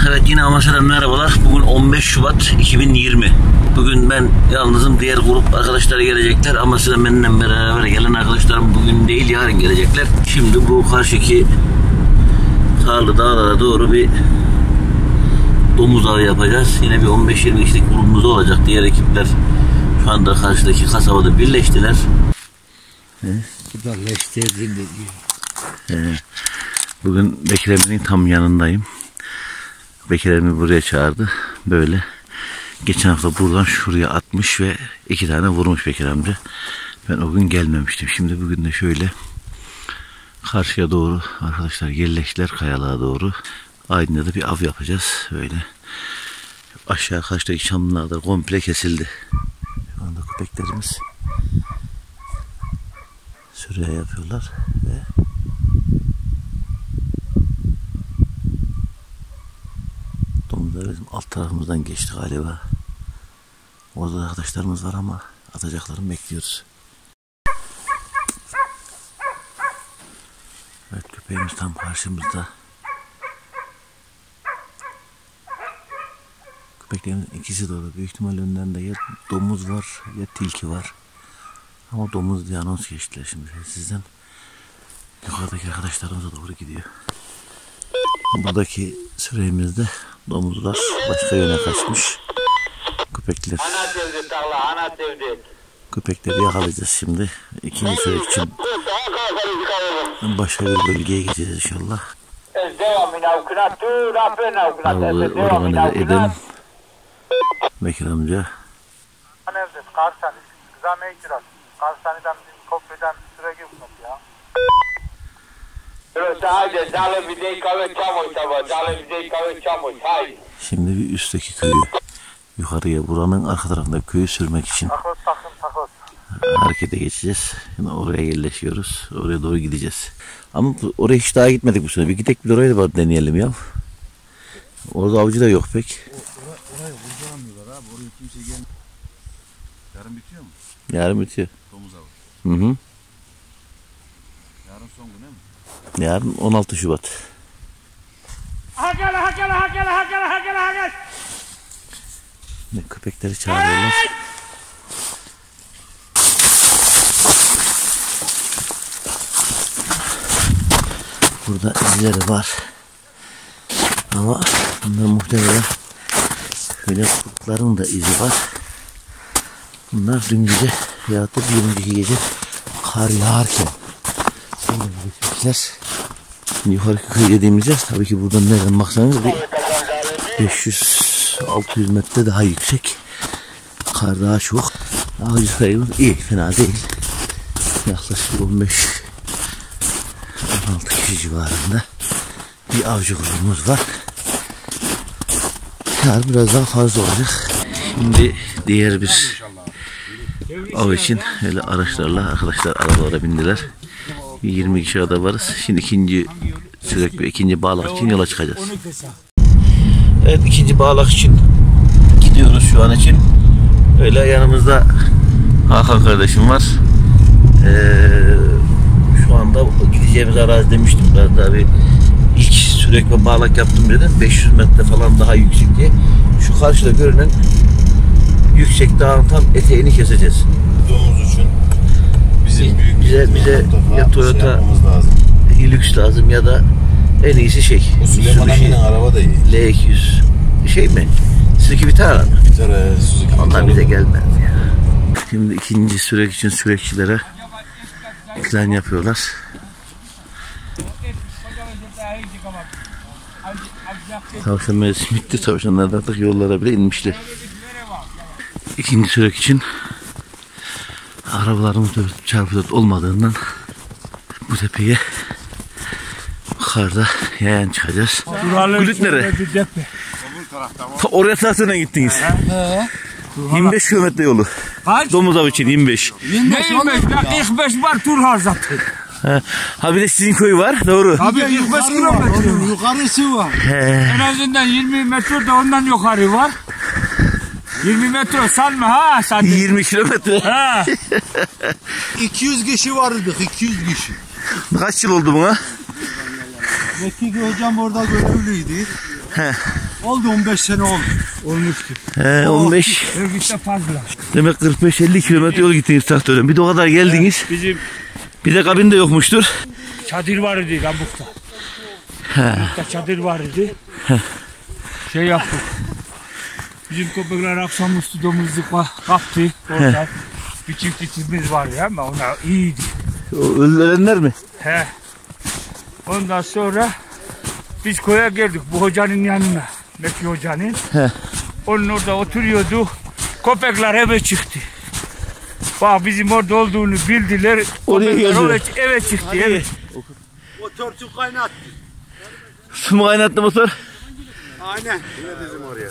Evet, yine Amasya'dan merhabalar. Bugün 15 Şubat 2020. Bugün ben yalnızım. Diğer grup arkadaşlar gelecekler. Amasya'dan benimle beraber gelen arkadaşlarım bugün değil, yarın gelecekler. Şimdi bu karşıki Karlı Dağlara doğru bir domuz avı yapacağız. Yine bir 15-20 kişilik grubumuz olacak. Diğer ekipler şu anda karşıdaki kasabada birleştiler. Bugün Bekir Emre'nin tam yanındayım. Bekir Emre buraya çağırdı. Böyle geçen hafta buradan şuraya atmış ve 2 tane vurmuş Bekir Emre. Ben o gün gelmemiştim. Şimdi bugün de şöyle karşıya doğru arkadaşlar yerleştiler, kayalığa doğru. Aydın'da da bir av yapacağız. Böyle aşağı karşıdaki çamlılardan komple kesildi. Şu anda köpeklerimiz sürüye yapıyorlar ve domuzlar bizim alt tarafımızdan geçti galiba. Orada arkadaşlarımız var ama atacaklarını bekliyoruz. Evet, köpeğimiz tam karşımızda. Köpeklerimizin ikisi de orada. Büyük ihtimalle önlerinde ya domuz var ya tilki var. Ama domuz diye anons geçtiler şimdi sizden. Yukarıdaki arkadaşlarımıza doğru gidiyor. Buradaki süremizde domuzlar başka yöne kaçmış. Köpekler. Köpekleri yakalayacağız şimdi. İkinci süre için başka bir bölgeye gideceğiz inşallah. Organize edelim. Bekir amca. Şimdi bir üstteki köyü yukarıya, buranın arka tarafında köyü sürmek için harekete geçeceğiz. Şimdi oraya yerleşiyoruz. Oraya doğru gideceğiz. Ama oraya hiç daha gitmedik bu sene. Bir gidelim, bir oraya da deneyelim ya. Orada avcı da yok pek. Orayı kurtaramıyorlar abi. Oraya kimse gelmiyor. Yarın bitiyor mu? Yarın bitiyor. Domuz avı. Hı. Yarın son gün değil mi? Yarın 16 Şubat. Hakela. Ne köpekleri çağırıyorlar. Burada izleri var. Ama bunlar muhtemelen şöyle kurtların da izi var. Bunlar dün gece veyahut da bir önceki gece kar yağarken geçmişler. Şimdi yukarı köy dediğimiz yer tabii ki buradan nereden baksanız bir 500-600 metre daha yüksek. Kar daha çok. Avcı sayımız iyi, fena değil. Yaklaşık 15-16 kişi civarında bir avcı grubumuz var. Kar biraz daha fazla olacak. Şimdi diğer bir av için öyle araçlarla arkadaşlar arabalara bindiler. 20 kişi kadar varız. Şimdi ikinci bağlak için yola çıkacağız. Evet, ikinci bağlak için gidiyoruz şu an için. Öyle yanımızda Hakan kardeşim var. Şu anda gideceğimiz arazi demiştim. Ben daha bir ilk sürek ve bağlak yaptım dedim. 500 metre falan daha yüksek diye. Şu karşıda görünen yüksek dağın tam eteğini keseceğiz. Domuz için bizim büyük bize ya Toyota Hilux lazım ya da en iyisi Bu Süleyman Amin'in araba da iyi. L200 şey mi? Suzuki Vitara mı? Vitara, Suzuki onlar bize gelmez ya. Şimdi ikinci sürek için sürekçilere plan yapıyorlar. Tavşan mevsim bitti. Tavşanlar da artık yollara bile inmişler. İkinci sürek için arabalarımız çarpıda olmadığından bu tepeye karda yayan çıkacağız. Gülük nere? Oraya tarafına gittiniz. 25 kilometre yolu. Kaç? Domuz avı için 25. Ne 25? 45 var Turhal zaten. Ha bir de sizin köy var, doğru. Abi 45 kilometre. Yukarısı var. En azından 20 metre de ondan yukarı var. 20 metre sanma ha zaten. 20 kilometre. Ha. 200 kişi vardık, 200 kişi. Kaç yıl oldu buna? Mekki hocam orada görevliydi. Oldu 15 sene oldu. Olmuştur. He 15. Örgütte fazla. Demek 45-50 kilometre yol gittiniz traktörden. Bir de o kadar geldiniz. Bizim Bir de kabin de yokmuştur. çadır var idi Ramuk'ta. He. Ramuk'ta çadır var idi. Şey yaptık. Bizim köpekler akşamüstü domuzluk kaptı. Orada bir çift itimiz vardı ama onlar iyiydi. O ölenler mi? He. Ondan sonra biz koya geldik bu hocanın yanına. Mekki hocanın. He. Onun orada oturuyordu. Köpekler eve çıktı. Bak bizim orada olduğunu bildiler. Oraya Köpekler geldiler. eve çıktı. Evet. Motor su kaynattı. Su mu kaynattı motor? Aynen. Yine bizim oraya.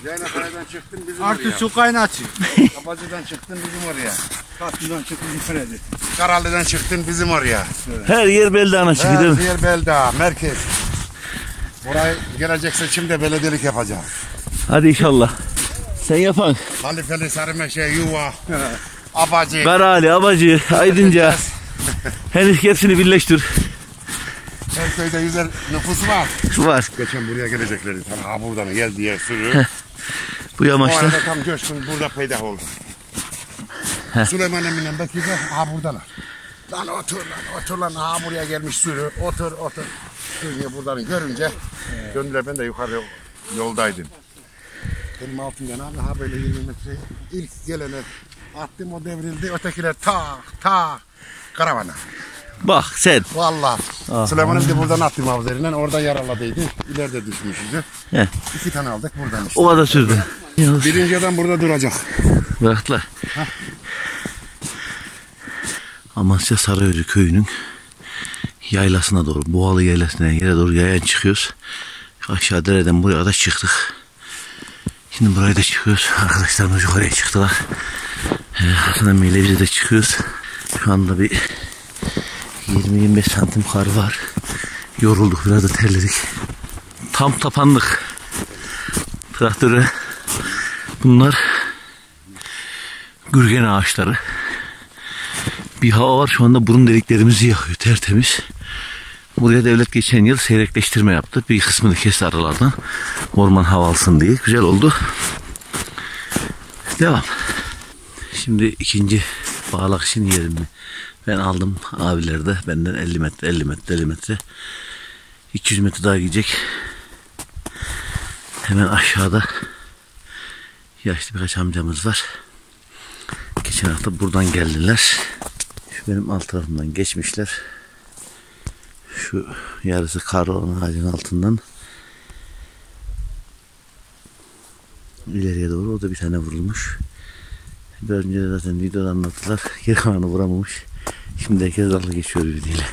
Yaylakara'dan çıktın bizim oraya. Artık su kaynatıyor. Kapacı'dan çıktın bizim oraya. Katlı'dan çıktın yukarıda. Karalı'dan çıktın bizim oraya. Her yer Beldağ'ına çıkıyor değil mi? Her yer Beldağ, merkez. Buraya gelecek seçimde belediyelik yapacağım. Hadi inşallah. Sen yapan. Halifeli, Sarımeşe, Yuva, Abacı. Karali, Abacı, Aydınca. Hepsini birleştir. Her köyde 100'er nüfus var. Var. Geçen buraya geleceklerdi. Tam buradan gel diye sürü. Bu O yamaçta. arada tam coşkun burada peydah oldu. Süleyman Emin'le Bekir de buradalar. Lan otur lan buraya gelmiş sürü. Otur. Sürüye buradan görünce döndüler, ben de yukarı yoldaydım. Benim altımdan abi böyle 20 metre ilk gelene attım, o devrildi, ötekiler tak karavana. Bak sen. Vallahi. Süleyman'ım da buradan attım avzerinden, oradan yaraladıydı. İleride düşmüşüzdü. He. 2 tane aldık buradan işte. O kadar sürdü. Birinci adam burada duracak. Bıraktılar. Amasya Sarıözü köyünün yaylasına doğru, Boğalı yaylasına yere doğru yayan çıkıyoruz. Aşağı dereden buraya da çıktık. Şimdi buraya da çıkıyoruz. Arkadaşlarımız yukarıya çıktılar. Hasan emmiyle biz de çıkıyoruz. Şu anda bir 20-25 santim kar var. Yorulduk, biraz da terledik. Tam tapandık traktöre. Bunlar gürgen ağaçları. Bir hava var şu anda, burun deliklerimizi yakıyor tertemiz. Buraya devlet geçen yıl seyrekleştirme yaptı. Bir kısmını kesti aralardan. Orman hava alsın diye. Güzel oldu. Devam. Şimdi ikinci bağlak için yerini ben aldım. Abiler de benden 50 metre. 200 metre daha gidecek. Hemen aşağıda yaşlı birkaç amcamız var. Geçen hafta buradan geldiler. Şu benim alt tarafımdan geçmişler. Şu yarısı kar olan ağacın altından ileriye doğru, o da bir tane vurulmuş. Biraz önce de zaten videoda anlattılar. Geri kalanı vuramamış. Şimdi herkes dalga geçiyor birbiriyle.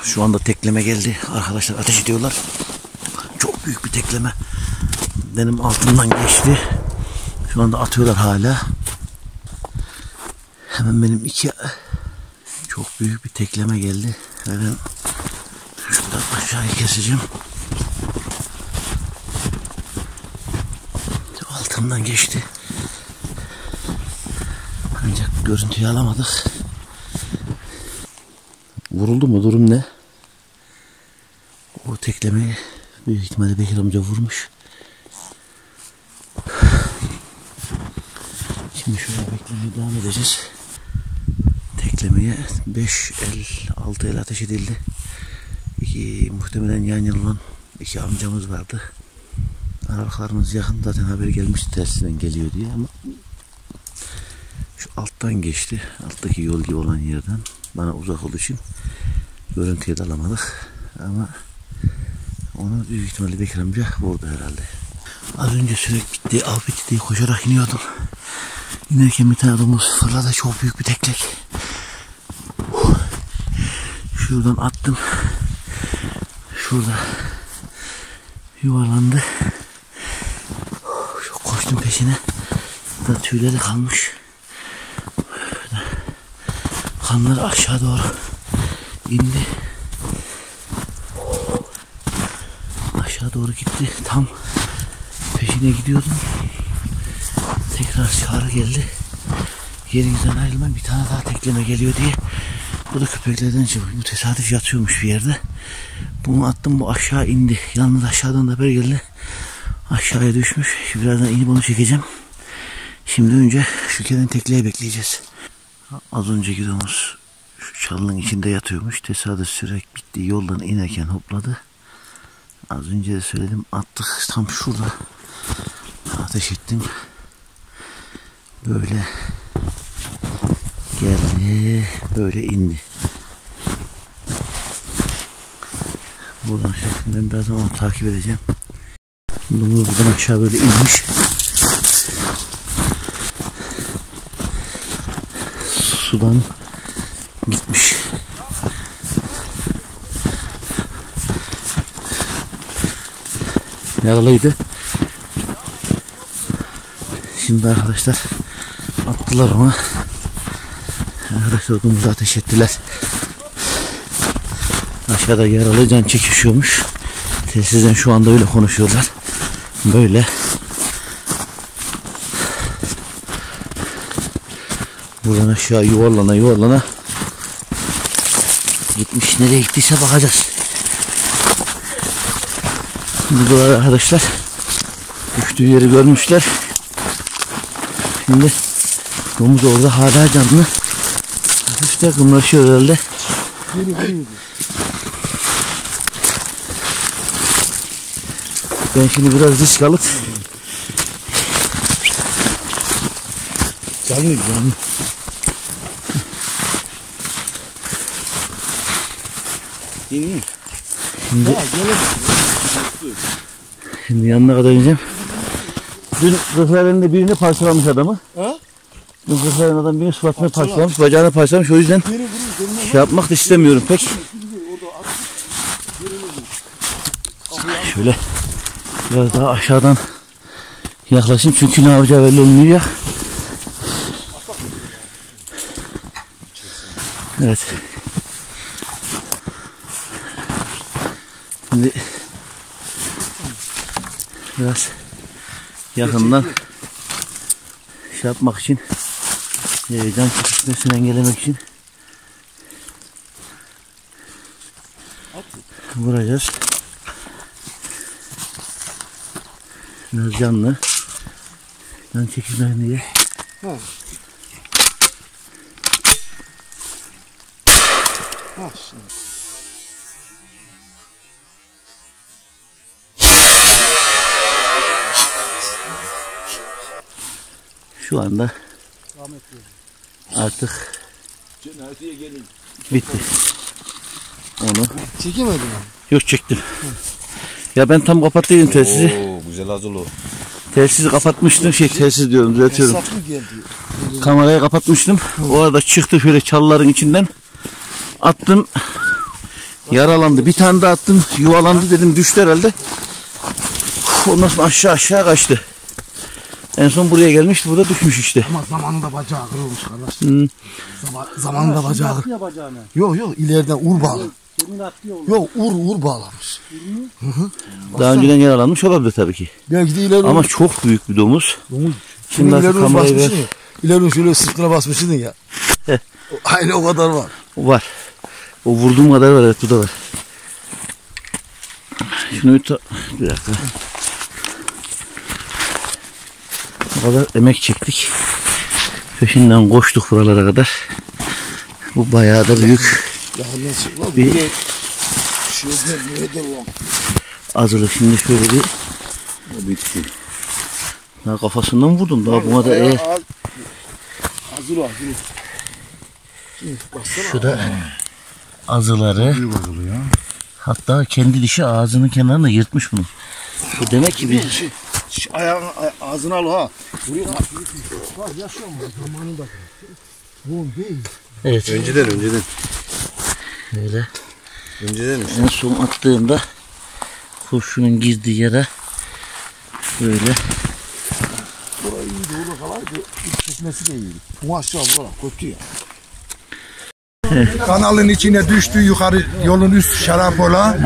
Şu anda tekleme geldi. Arkadaşlar ateş ediyorlar. Çok büyük bir tekleme. Benim altından geçti. Şu anda atıyorlar hala. Hemen benim çok büyük bir tekleme geldi. Hemen şuradan aşağıya keseceğim. Altından geçti. Ancak görüntüyü alamadık. Vuruldu mu, durum ne? O teklemeyi büyük ihtimalle Bekir amca vurmuş. Şimdi şöyle beklemeye devam edeceğiz. Teklemeye 5 el, 6 el ateş edildi. Muhtemelen yan yana olan 2 amcamız vardı. Aralıklarımız yakın, zaten haber gelmişti tersinden geliyor diye, ama şu alttan geçti. Alttaki yol gibi olan yerden bana uzak olduğu için görüntüye de alamadık. Ama onu büyük ihtimalle Bekir amca vurdu herhalde. Az önce sürekli bitti, al bitti diye koşarak iniyordum. İnerken bir tane domuz fırladı, çok büyük bir teklek. Şuradan attım. Şurada yuvarlandı. Koştum peşine. Burada tüyleri kalmış. Kanlar aşağı doğru indi. Aşağı doğru gitti. Tam peşine gidiyordum. Tekrar çağrı geldi. Yerinizden ayrılmayın, bir tane daha tekleme geliyor diye. Bu da köpeklerden çıkıyor. Bu tesadüf yatıyormuş bir yerde. Bunu attım, bu aşağı indi. Yalnız aşağıdan da haber geldi. Aşağıya düşmüş. Şimdi birazdan inip onu çekeceğim. Şimdi önce şu keren tekliğe bekleyeceğiz. Az önceki domuz şu çalının içinde yatıyormuş. Tesadüf sürekli gittiği yoldan inerken hopladı. Az önce de söyledim, attık tam şurada. Ateş ettim. Böyle geldi, böyle indi. Buradan şeklinden birazdan onu takip edeceğim. Domuz buradan aşağı böyle inmiş. Sudan gitmiş. Yaralıydı. Şimdi arkadaşlar attılar ama arkadaşlar domuzu ateş ettiler. Aşağıda yaralı can çekişiyormuş. Telsizden şu anda öyle konuşuyorlar. Böyle. Buradan aşağı yuvarlana gitmiş. Nereye gittiyse bakacağız. Burada arkadaşlar düştüğü yeri görmüşler. Şimdi domuz orada hala canlı. Hafifte kımraşıyor herhalde. Ben şimdi biraz risk alıp canlı. Şimdi yanına kadar ineceğim. Dün rıhlarında birini parçalamış adamı. Ha? Dün rıhlarında adam birini suratını parçalamış, bacağını parçalamış. O yüzden şey yapmak da istemiyorum pek. Şöyle biraz daha aşağıdan yaklaşayım çünkü ne yapacağı belli olmuyor ya. Evet. Şimdi biraz yakından şey yapmak için, can çekişmesini engellemek için vuracağız. Biraz canlı. Can çekişmesini diye. Şu anda artık bitti. Onu Çekemedin mi? yok, çektim. Ya ben tam kapattıydım telsizi. Oo, güzel hazırlı. Telsizi kapatmıştım. Telsiz diyorum, düzeltiyorum. Hesap mı geldi? Kamerayı kapatmıştım. O arada çıktı şöyle çalıların içinden. Attım. Yaralandı. Bir tane daha attım. Yuvalandı dedim. Düştü herhalde. Ondan sonra aşağı kaçtı. En son buraya gelmişti. Burada düşmüş işte. Ama zamanında bacağı kırılmış kardeş. Zamanında bacağı. Yok ileriden ur bağlı. Yok ur bağlamış. Daha önceden yaralanmış olabilir tabii ki. Belki de ileri ama çok büyük bir domuz. Şimdi ileri kamerayı ver. İleri şöyle sırtına basmışsın ya. Aynı o kadar var. Var. O vurduğum kadar var, evet, bu da var. Şunu bir dakika. O kadar emek çektik. Peşinden koştuk buralara kadar. Bu bayağı da büyük bir azılı. Şimdi şöyle bir bitti. Daha kafasından vurdum. Daha buna da eğer şu da azıları. Hatta kendi dişi ağzının kenarına yırtmış bunu. Bu demek ki bir ayağını ağzına al ha. Buraya yaşıyor mu? Zamanında. Bu değil. evet. Önceden. Öyle. Önceden. En son attığımda kurşunun girdiği yere böyle. Burayı iyiydi, orada kalaydı. Çekmesi de iyiydi. Bu aşağı bura kötü ya. Kanalın içine düştü, yukarı yolun üst şarapola.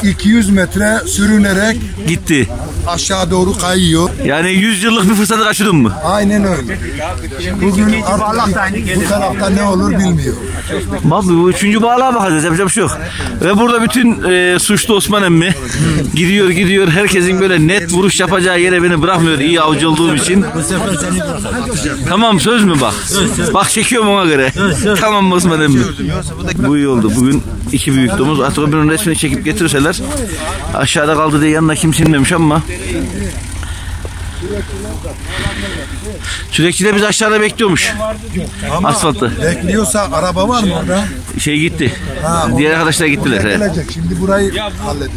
200 metre sürünerek Gitti. aşağı doğru kayıyor. Yani 100 yıllık bir fırsatı kaçırdın mı? Aynen öyle. Bugün bu tarafta ne olur bilmiyorum. Bak bu 3. bağlığa bakacağız, yapacak bir şey yok. Ve burada bütün suçlu Osman emmi gidiyor. Herkesin böyle net vuruş yapacağı yere beni bırakmıyor iyi avcı olduğum için. Tamam, söz mü bak? Bak çekiyorum ona göre. Tamam Osman emmi. Bu iyi oldu. Bugün 2 büyük domuz. Artık öbürünün resmini çekip getirseler. Aşağıda kaldı diye yanına kimse inmemiş ama. Sürekli de biz aşağıda bekliyormuş. Asfaltı. Bekliyorsa araba var mı orada? Şey gitti. Diğer arkadaşlar gittiler. He. Gelecek. Şimdi burayı halledin.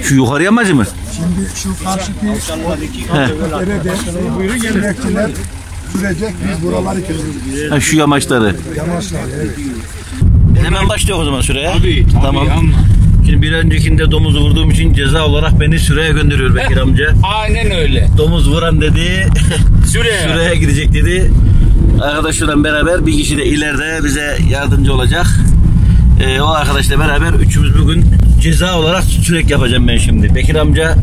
Şu yukarıya mı acı mı? Şimdi şu karşıki derede sürekçiler sürecek. Biz buraları keseceğiz. Ha, şu yamaçları. Yamaçlar. Evet. Hemen başlıyor o zaman süreye. Tabii, Tamam. ama. Şimdi bir öncekinde domuzu vurduğum için ceza olarak beni süreye gönderiyor Bekir amca. Aynen öyle. Domuz vuran dedi. Süreye gidecek dedi. Arkadaşlarla beraber bir kişi de ileride bize yardımcı olacak. O arkadaşla beraber üçümüz bugün ceza olarak sürek yapacağım ben şimdi. Bekir amca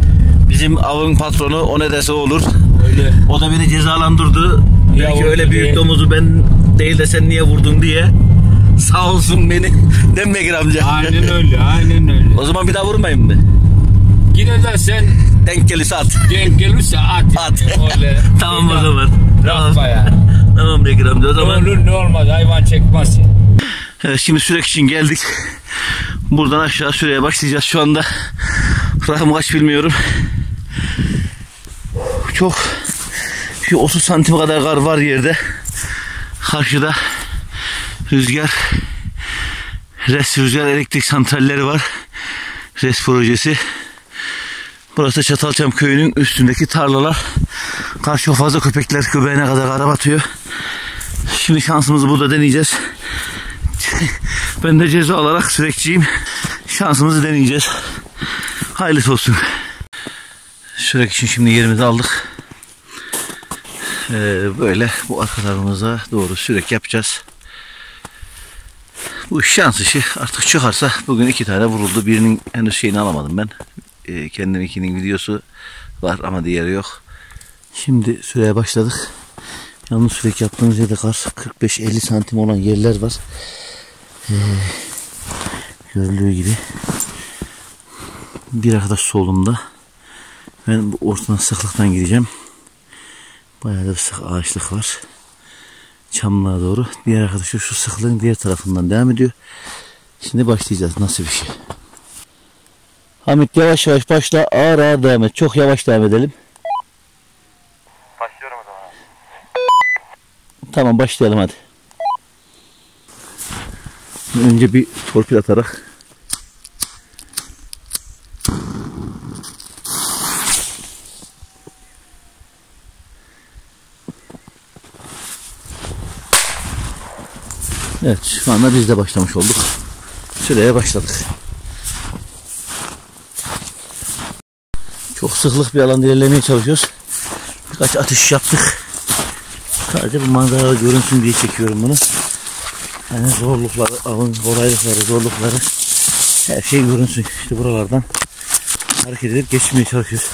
bizim avın patronu, o ne dese olur. Öyle. O da beni cezalandırdı. Belki öyle büyük domuzu ben değil de sen niye vurdun diye. Sağ olsun beni. Değil mi Bekir amca? Aynen öyle. O zaman bir daha vurmayayım mı? Yine de sen Denk gelirse at. denk gelirse at. Öyle. Tamam o zaman. Rafa ya. Tamam Bekir amca o zaman. Olur ne olmaz hayvan çekmez. Evet, şimdi sürek için geldik. Buradan aşağı süreye başlayacağız şu anda. Rakım kaç bilmiyorum. Çok şu 30 santim kadar kar var yerde. Karşıda rüzgar elektrik santralleri var. RES projesi. Burası Çatalçam köyünün üstündeki tarlalar. Kar çok fazla, köpekler göbeğine kadar kara batıyor. Şimdi şansımızı burada deneyeceğiz. Ben de ceza olarak sürekçiyim. Şansımızı deneyeceğiz. Hayırlısı olsun. Sürek için şimdi yerimizi aldık. Böyle bu arkalarımıza doğru sürek yapacağız. Bu şans işi, artık çıkarsa bugün 2 tane vuruldu. Birinin henüz şeyini alamadım ben. Kendiminkinin videosu var ama diğeri yok. Şimdi süreye başladık. Yalnız sürek yaptığımız yerde kar 45-50 santim olan yerler var. Görüldüğü gibi. Bir arkadaş solumda. Ben bu ortadan sıklıktan gideceğim. Bayağı da bir sık ağaçlık var. Çamlığa doğru. Diğer arkadaş şu sıklığın diğer tarafından devam ediyor. Şimdi başlayacağız. Nasıl bir şey? Hamit yavaş yavaş başla. Ağır ağır devam et. Çok yavaş devam edelim. Başlıyorum o zaman. Tamam, başlayalım hadi. Önce bir torpil atarak. Evet, şu anda biz de başlamış olduk. Süreye başladık. Çok sıklık bir alanda ilerlemeye çalışıyoruz. Birkaç atış yaptık. Sadece bu manzara görünsün diye çekiyorum bunu. Yani zorlukları, avın kolaylıkları, zorlukları, her şey görünsün. İşte buralardan hareket edip geçmeye çalışıyoruz.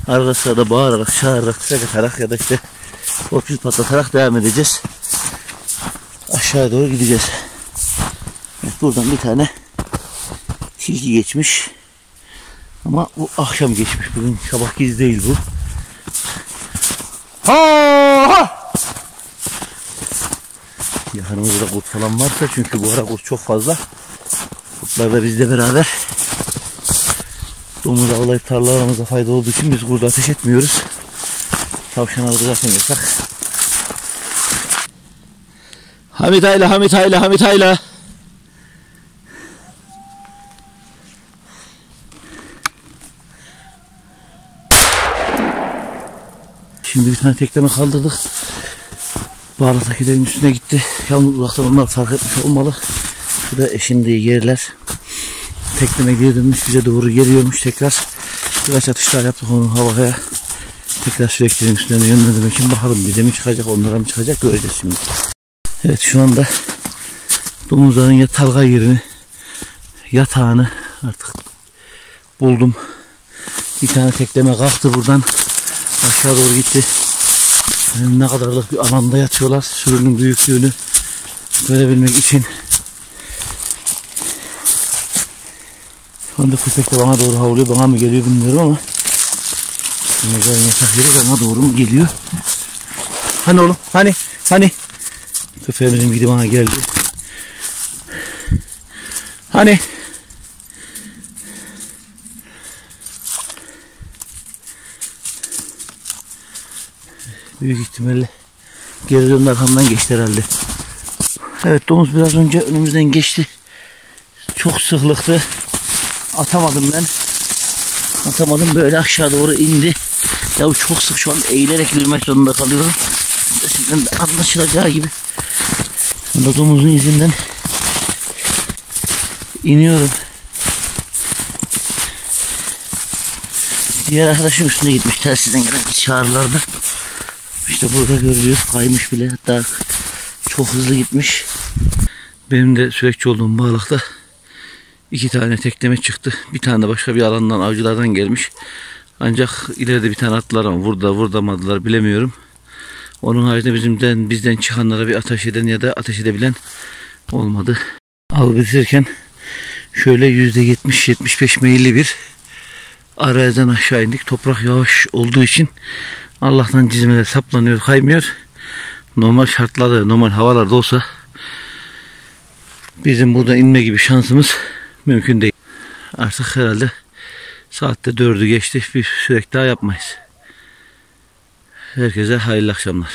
Arada sırada bağırarak, çağırarak, tüfek atarak ya da işte torpil patlatarak devam edeceğiz. Aşağıya doğru gideceğiz. Evet, buradan bir tane tilki geçmiş. Ama bu akşam geçmiş. Bugün sabah giz değil bu. Yakınımızda kurt falan varsa, çünkü bu ara kurt çok fazla. Kurtlar da bizle beraber. Domuz avlayıp tarlalarımıza fayda olduğu için biz kurda ateş etmiyoruz. Tavşan avda zaten yasak. Hamit hayla. Şimdi bir tane tekleme kaldırdık. Bağlatakilerin üstüne gitti. Yalnız uzaktan onlar fark etmiş olmalı. Bu da eşindiği yerler. Tekleme geri dönmüş, bize doğru geliyormuş tekrar. Birkaç atışlar yaptık onun havaya. Tekrar sürekli üstlerine yönlendirmek için bakalım bize mi çıkacak, onlara mı çıkacak, göreceğiz şimdi. Evet, şu anda domuzların yatalga yerini, yatağını Artık buldum. Bir tane tekleme kalktı buradan. Aşağı doğru gitti. Yani ne kadarlık bir alanda yatıyorlar. Sürünün büyüklüğünü görebilmek için. Şu anda köpek de bana doğru havlıyor. Bana mı geliyor bilmiyorum ama. Mezarın yatak yeri bana doğru mu geliyor? Hani oğlum? Hani? Köpeğimizin gidi bana geldi. Hani? Büyük ihtimalle geri dönün arkamdan geçti herhalde. Evet, domuz biraz önce önümüzden geçti. Çok sıklıktı. Atamadım ben. Atamadım, böyle aşağı doğru indi. Ya çok sık, şu an eğilerek yürümek zorunda kalıyorum. Resimden de anlaşılacağı gibi. Şu anda domuzun izinden iniyorum. Diğer arkadaşım üstüne gitmiş, telsizden gelen çağrılarda. İşte burada görülüyor, kaymış bile, hatta çok hızlı gitmiş. Benim de sürekli olduğum balıkta 2 tane tekleme çıktı. Bir tane de başka bir alandan, avcılardan gelmiş. Ancak ileride bir tane attılar ama vurdamadılar, bilemiyorum. Onun haricinde bizden çıkanlara bir ateş eden ya da ateş edebilen olmadı. Av bitirirken şöyle %70-75 meyilli bir araziden aşağı indik. Toprak yavaş olduğu için Allah'tan cizmeler saplanıyor, kaymıyor. Normal şartlarda, normal havalarda olsa bizim burada inme gibi şansımız mümkün değil. Artık herhalde saatte 4'ü geçti. Bir sürekli daha yapmayız. Herkese hayırlı akşamlar.